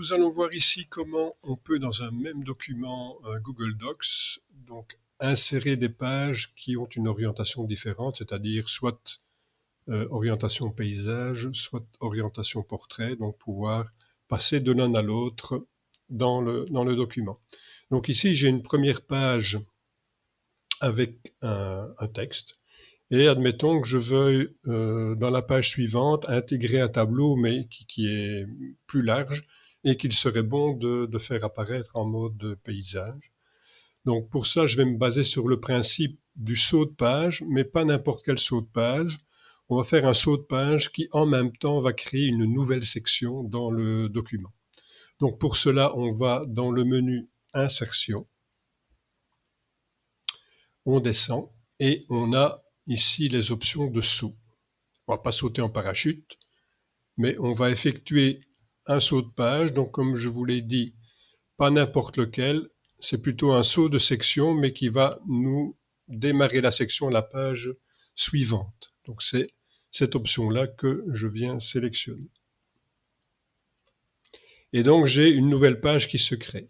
nous allons voir ici comment on peut dans un même document Google Docs donc insérer des pages qui ont une orientation différente, c'est-à-dire soit orientation paysage, soit orientation portrait, donc pouvoir passer de l'un à l'autre dans le document. Donc ici j'ai une première page avec un texte. Et admettons que je veuille, dans la page suivante, intégrer un tableau, mais qui est plus large et qu'il serait bon de faire apparaître en mode paysage. Donc pour ça, je vais me baser sur le principe du saut de page, mais pas n'importe quel saut de page. On va faire un saut de page qui, en même temps, va créer une nouvelle section dans le document. Donc pour cela, on va dans le menu Insertion, on descend et on a ici les options de saut. On ne va pas sauter en parachute, mais on va effectuer un saut de page. Donc comme je vous l'ai dit, pas n'importe lequel, c'est plutôt un saut de section, mais qui va nous démarrer la section, la page suivante. Donc c'est cette option-là que je viens sélectionner. Et donc j'ai une nouvelle page qui se crée.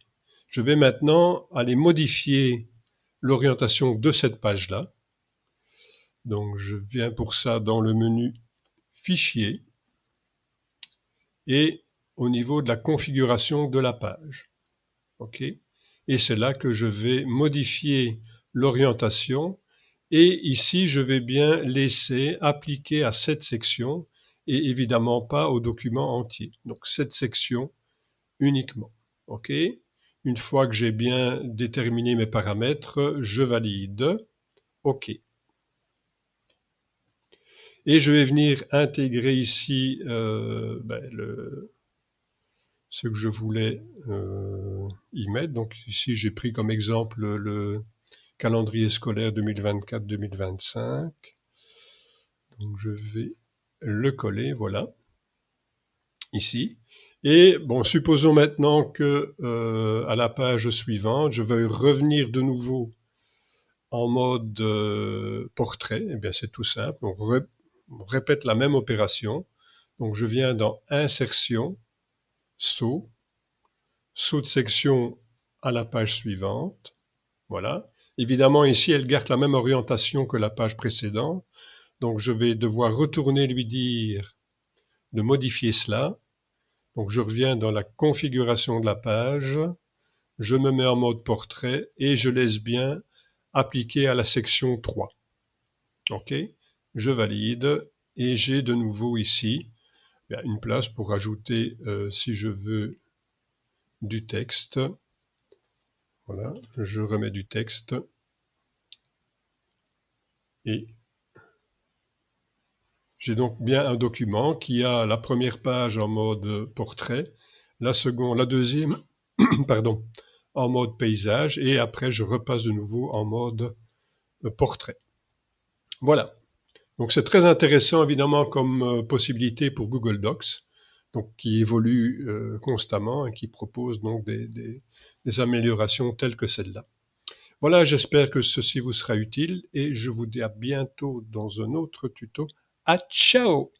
Je vais maintenant aller modifier l'orientation de cette page-là. Donc je viens pour ça dans le menu Fichier et au niveau de la configuration de la page. OK ? Et c'est là que je vais modifier l'orientation et ici je vais bien laisser appliquer à cette section et évidemment pas au document entier. Donc cette section uniquement. OK ? Une fois que j'ai bien déterminé mes paramètres, je valide. OK. Et je vais venir intégrer ici ce que je voulais y mettre. Donc ici, j'ai pris comme exemple le calendrier scolaire 2024-2025. Donc je vais le coller, voilà, ici. Et bon, supposons maintenant que à la page suivante, je veuille revenir de nouveau en mode portrait. Eh bien, c'est tout simple. On répète la même opération. Donc je viens dans Insertion, Saut, saut de section à la page suivante. Voilà. Évidemment, ici, elle garde la même orientation que la page précédente. Donc, je vais devoir retourner lui dire de modifier cela. Donc, je reviens dans la configuration de la page. Je me mets en mode portrait et je laisse bien appliquer à la section 3. OK. Je valide et j'ai de nouveau ici une place pour ajouter, si je veux, du texte. Voilà, je remets du texte et j'ai donc bien un document qui a la première page en mode portrait, la deuxième, pardon, en mode paysage et après je repasse de nouveau en mode portrait. Voilà. Donc c'est très intéressant évidemment comme possibilité pour Google Docs, donc qui évolue constamment et qui propose donc des améliorations telles que celle-là. Voilà, j'espère que ceci vous sera utile et je vous dis à bientôt dans un autre tuto. À ciao!